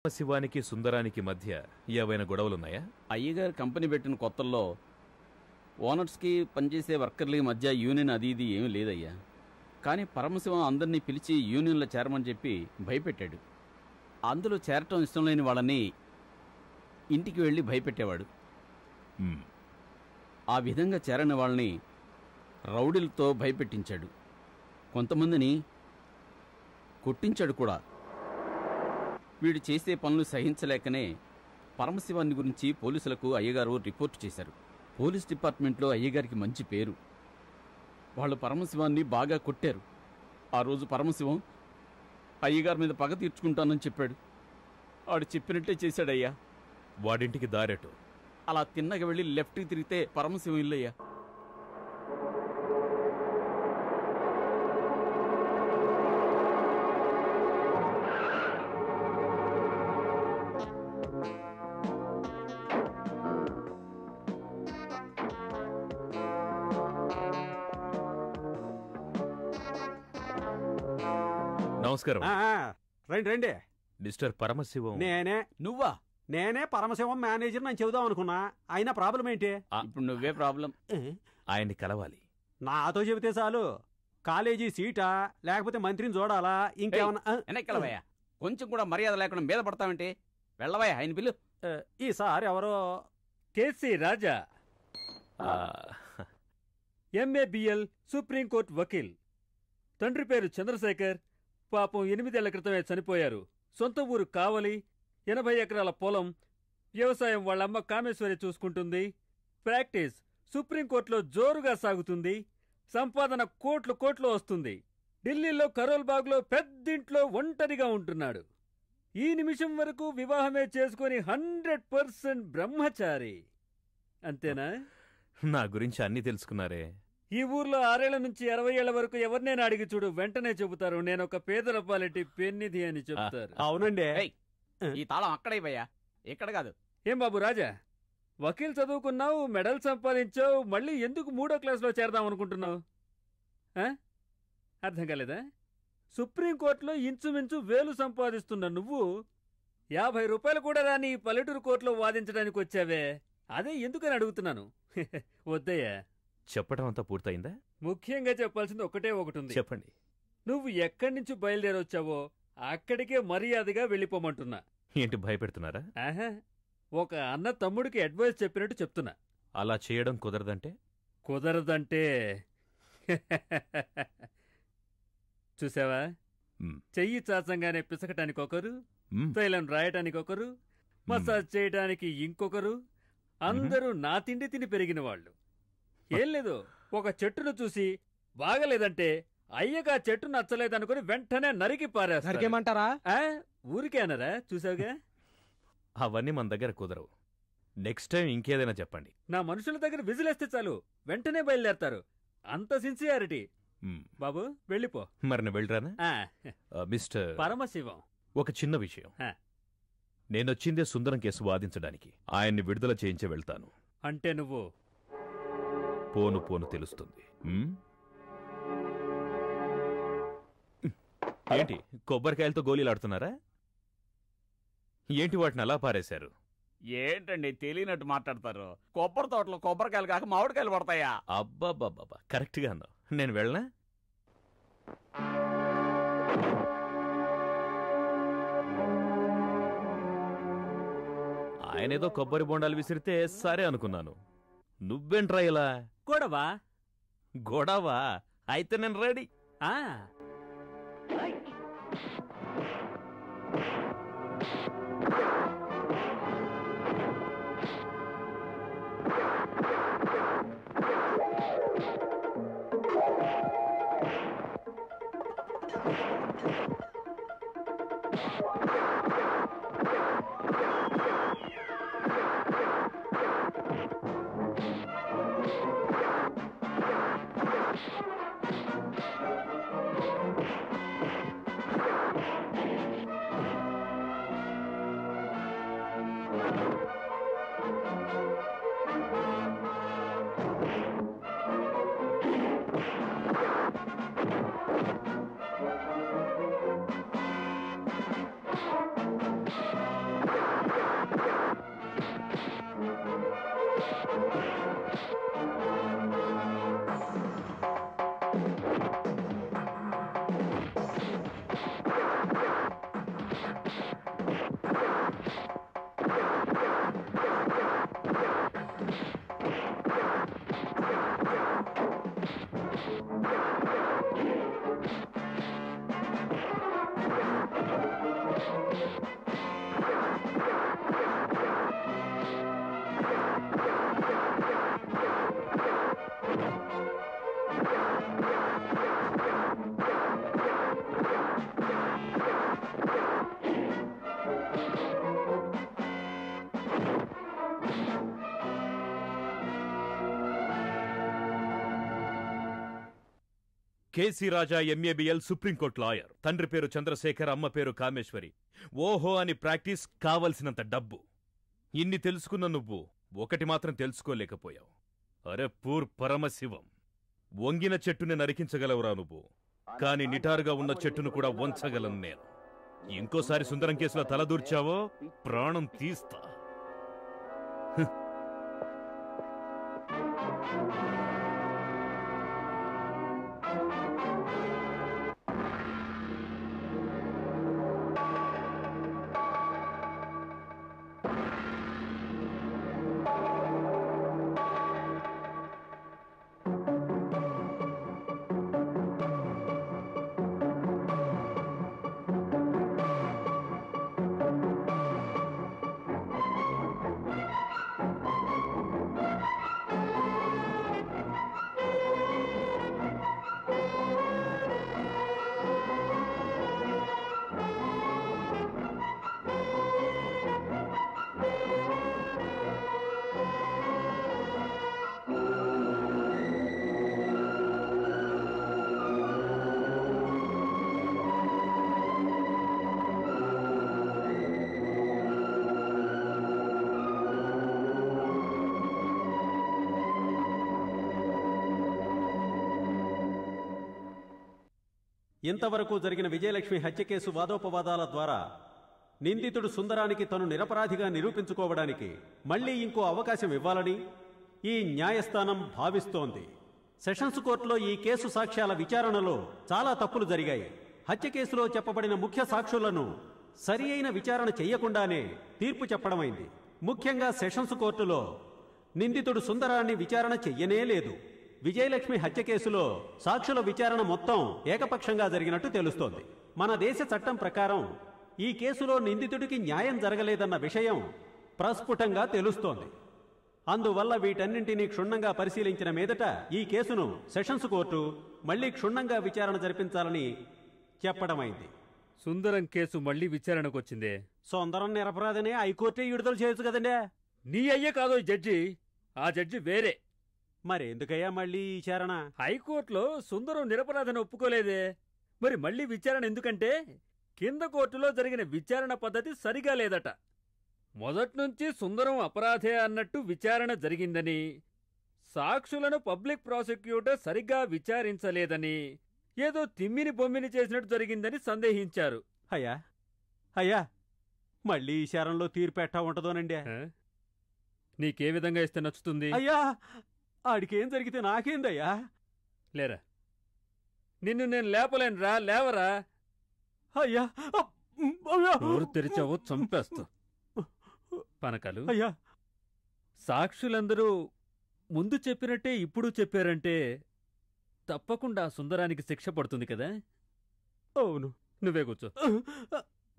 శివానికి సుందరానికి మధ్య ఏవైనా గొడవలున్నాయా? అయ్యగారు కంపెనీ పెట్టిన కొత్తల్లో ఓనర్స్కి పనిచేసే వర్కర్లకి మధ్య యూనియన్ అది ఇది ఏమీ లేదయ్యా. కానీ పరమశివం అందరినీ పిలిచి యూనియన్లో చేరమని చెప్పి భయపెట్టాడు. అందులో చేరటం ఇష్టం లేని వాళ్ళని ఇంటికి వెళ్ళి భయపెట్టేవాడు. ఆ విధంగా చేరని వాళ్ళని రౌడీలతో భయపెట్టించాడు. కొంతమందిని కొట్టించాడు కూడా. వీడు చేసే పనులు సహించలేకనే పరమశివాన్ని గురించి పోలీసులకు అయ్యగారు రిపోర్టు చేశారు. పోలీస్ డిపార్ట్మెంట్లో అయ్యగారికి మంచి పేరు. వాళ్ళు పరమశివాన్ని బాగా కొట్టారు. ఆ రోజు పరమశివం అయ్యగారి మీద పగ తీర్చుకుంటానని చెప్పాడు. వాడు చెప్పినట్టే చేశాడయ్యా. వాడింటికి దారెటు? అలా తిన్నగా వెళ్ళి లెఫ్ట్కి తిరిగితే పరమశివం ఇల్లయ్యా. నమస్కారం. రండి రండి. మిస్టర్ పరమశివం? నేనే. నువ్వా? నేనే పరమశివం మేనేజర్ అని చెబుదాం అనుకున్నా. అయినా ప్రాబ్లం ఏంటి? ఇప్పుడు నువ్వే ప్రాబ్లం. ఆయన్ని కలవాలి. నాతో చెబితే చాలు. కాలేజీ సీటా లేకపోతే మంత్రిని చూడాలా ఇంకేమన్నా? వెనక్కెళ్ళవయ్యా. కొంచెం కూడా మర్యాద లేకుండా మీద పడతావేంటి? వెళ్ళవయ్యా, ఆయన పిల్లు. ఈసారి ఎవరో కేసీ రాజా, ఎంఏబిఎల్, సుప్రీంకోర్టు వకీల్. తండ్రి పేరు చంద్రశేఖర్. పాపం 8 ఏళ్ల క్రితమే చనిపోయారు. సొంత ఊరు కావలి. 80 ఎకరాల పొలం. వ్యవసాయం వాళ్ళమ్మ కామేశ్వరి చూసుకుంటుంది. ప్రాక్టీస్ సుప్రీంకోర్టులో జోరుగా సాగుతుంది. సంపాదన కోట్లు వస్తుంది. ఢిల్లీలో కరోల్బాగ్లో పెద్దింట్లో ఒంటరిగా ఉంటున్నాడు. ఈ నిమిషం వరకు వివాహమే చేసుకుని 100% బ్రహ్మచారి. అంతేనా? నా గురించి అన్నీ తెలుసుకున్నారే. ఈ ఊర్లో 6 ఏళ్ల నుంచి 60 ఏళ్ల వరకు ఎవరినైనా అడిగి చూడు, వెంటనే చెబుతారు నేనొక పేదల పాలిటి పెన్నిధి అని చెప్తారు. అవునండి. ఈ తాళం అక్కడైపోయా, ఇక్కడ కాదు. ఏం బాబు రాజా, వకీల్ చదువుకున్నావు, మెడల్ సంపాదించావు, మళ్ళీ ఎందుకు 3వ క్లాసులో చేరదాం అనుకుంటున్నావు? అర్థం కాలేదా? సుప్రీంకోర్టులో ఇంచుమించు 1000 సంపాదిస్తున్న నువ్వు 50 రూపాయలు కూడా రాని పల్లెటూరు కోర్టులో వాదించడానికి వచ్చావే, అదే ఎందుకని అడుగుతున్నాను. వద్దయ్యా. చెప్పడం అంతా పూర్తయిందా? ముఖ్యంగా చెప్పాల్సింది ఒకటే ఒకటుంది. చెప్పండి. నువ్వు ఎక్కడి నుంచి బయలుదేరొచ్చావో అక్కడికే మర్యాదగా వెళ్ళిపోమంటున్నా. ఏంటి భయపెడుతున్నారా? ఆహా, ఒక అన్న తమ్ముడికి అడ్వైస్ చెప్పినట్టు చెప్తున్నా. అలా చేయడం కుదరదంటే? కుదరదంటే చూసావా, చెయ్యి చాచంగానే పిసకటానికి ఒకరు, తైలం రాయటానికి ఒకరు, మసాజ్ చేయటానికి ఇంకొకరు. అందరూ నా తిండి తిని పెరిగిన వాళ్ళు. ఏం లేదు, ఒక చెట్టును చూసి బాగలేదంటే అయ్యగా చెట్టు నచ్చలేదనుకుని వెంటనే నరికి పారేస్తామంటారా? ఊరికే అనరా? చూసావుగా. అవన్నీ మన దగ్గర కుదరవు. నెక్స్ట్ టైం ఇంకేదైనా చెప్పండి. నా మనుషుల దగ్గర విజిలేస్తే చాలు, వెంటనే బయలుదేరతారు. అంత సిన్సియారిటీ. బాబు వెళ్ళిపో. మరి నేను వెళ్ళరానా? మిస్టర్ పరమశివం, ఒక చిన్న విషయం. నేనొచ్చిందే సుందరం కేసు వాదించడానికి. ఆయన్ని విడుదల చేయించే వెళ్తాను. అంటే నువ్వు పోను పోను తెలుస్తుంది. ఏంటి కొబ్బరికాయలతో గోళీలాడుతున్నారా? ఏంటి వాటిని అలా పారేశారు? ఏంటండి తెలియనట్టు మాట్లాడతారు? కొబ్బరి తోటలో కొబ్బరికాయలు కాక మామిడికాయలు పడతాయా? అబ్బాబ్బాబ్బా, కరెక్ట్ గా అన్నావు. నేను వెళ్ళనా? ఆయనేదో కొబ్బరి బొండాలు విసిరితే సరే అనుకున్నాను. నువ్వేంట్రా ఇలా? గొడవా? గొడవా? అయితే నేను రెడీ. కేసీ రాజా ఎంఏబిఎల్ సుప్రీంకోర్టు లాయర్. తండ్రి పేరు చంద్రశేఖర్, అమ్మ పేరు కామేశ్వరి. ఓహో అని ప్రాక్టీస్, కావలసినంత డబ్బు. ఇన్ని తెలుసుకున్న నువ్వు ఒకటి మాత్రం తెలుసుకోలేకపోయావు. అరే పూర్ పరమశివం, వంగిన చెట్టుని నరికించగలవురా నువ్వు, కాని నిటారుగా ఉన్న చెట్టును కూడా వంచగలను నేను. ఇంకోసారి సుందరం కేసులో తలదూర్చావో ప్రాణం తీస్తా. ఇంతవరకు జరిగిన విజయలక్ష్మి హత్య కేసు వాదోపవాదాల ద్వారా నిందితుడు సుందరానికి తను నిరపరాధిగా నిరూపించుకోవడానికి మళ్లీ ఇంకో అవకాశం ఇవ్వాలని ఈ న్యాయస్థానం భావిస్తోంది. సెషన్స్ కోర్టులో ఈ కేసు సాక్ష్యాల విచారణలో చాలా తప్పులు జరిగాయి. హత్య కేసులో చెప్పబడిన ముఖ్య సాక్షులను సరి అయిన విచారణ చెయ్యకుండానే తీర్పు చెప్పడమైంది. ముఖ్యంగా సెషన్స్ కోర్టులో నిందితుడు సుందరాన్ని విచారణ చెయ్యనే లేదు. విజయలక్ష్మి హత్య కేసులో సాక్షుల విచారణ మొత్తం ఏకపక్షంగా జరిగినట్టు తెలుస్తోంది. మన దేశ చట్టం ప్రకారం ఈ కేసులో నిందితుడికి న్యాయం జరగలేదన్న విషయం ప్రస్ఫుటంగా తెలుస్తోంది. అందువల్ల వీటన్నింటినీ క్షుణ్ణంగా పరిశీలించిన మీదట ఈ కేసును సెషన్స్ కోర్టు మళ్లీ క్షుణ్ణంగా విచారణ జరిపించాలని చెప్పడమైంది. సుందరం కేసు మళ్లీ విచారణకొచ్చిందే. సుందరం నిరపరాధనే హైకోర్టే విడుదల చేయొచ్చు కదండి. నీ అయ్యే కాదో జడ్జి, ఆ జడ్జి వేరే. మరెందుకయ్యా మళ్ళీ విచారణ? హైకోర్టులో సుందరం నిరపరాధని ఒప్పుకోలేదే, మరి మళ్లీ విచారణ ఎందుకంటే కింద కోర్టులో జరిగిన విచారణ పద్ధతి సరిగా లేదట. మొదట్నుంచి సుందరం అపరాధే అన్నట్టు విచారణ జరిగిందని, సాక్షులను పబ్లిక్ ప్రాసిక్యూటర్ సరిగ్గా విచారించలేదని, ఏదో తిమ్మిని బొమ్మిని చేసినట్టు జరిగిందని సందేహించారు. అయ్యా అయ్యా మళ్ళీ విచారణలో తీర్పు ఎట్టా ఉంటదోనండి. నీకే విధంగా ఇస్తే నచ్చుతుంది? అయ్యా ఆడికేం జరిగితే నాకేందయ్యా? లేరా, నిన్ను నేను లేపలేనురా, లేవరా. అయ్యా నోరు తెరిచావో చంపేస్తా. పనకాలు, అయ్యా సాక్షులందరూ ముందు చెప్పినట్టే ఇప్పుడు చెప్పారంటే తప్పకుండా సుందరానికి శిక్ష పడుతుంది కదా? అవును. నువ్వే కూర్చో.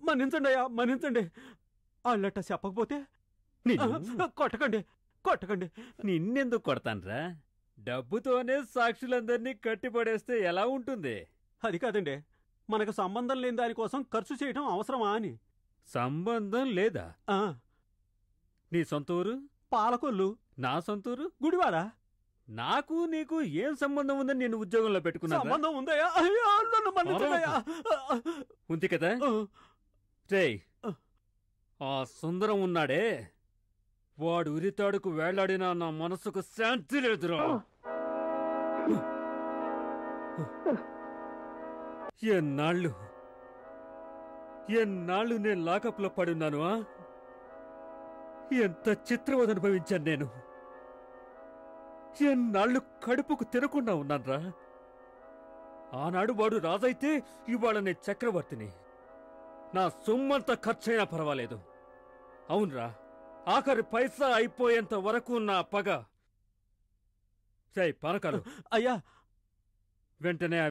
మన్నించండి అయ్యా, మన్నించండి. వాళ్ళట చెప్పకపోతే కొట్టకండి, కొట్టకండి. నిన్నెందుకు కొడతాన్రా? డబ్బుతోనే సాక్షులందరినీ కట్టిపడేస్తే ఎలా ఉంటుంది? అది కాదండి, మనకు సంబంధం లేని దానికోసం ఖర్చు చేయడం అవసరమా అని. సంబంధం లేదా? నీ సొంతూరు పాలకొల్లు. నా సొంతూరు గుడివాడ. నాకు నీకు ఏం సంబంధం ఉందని నేను ఉద్యోగంలో పెట్టుకున్నా? సంబంధం ఉందయ్యా. ఉంది కదా. రేయ్, ఆ సుందరం ఉన్నాడే, వాడు ఉరితాడుకు వేళ్లాడినా నా మనసుకు శాంతి లేదురా. ఎన్నాళ్ళు నేను లాకప్లో పడున్నాను. ఎంత చిత్రవద అనుభవించాను నేను. ఎన్నాళ్ళు కడుపుకు తినకుండా ఉన్నాన్రా. ఆనాడు వాడు రాజైతే ఇవాళ నేను చక్రవర్తిని. నా సొమ్మంతా ఖర్చైనా పర్వాలేదు. అవునరా, ఆఖరి పైసా అయిపోయేంత వరకు నా పగ. పనకాలు అయ్యా వెంటనే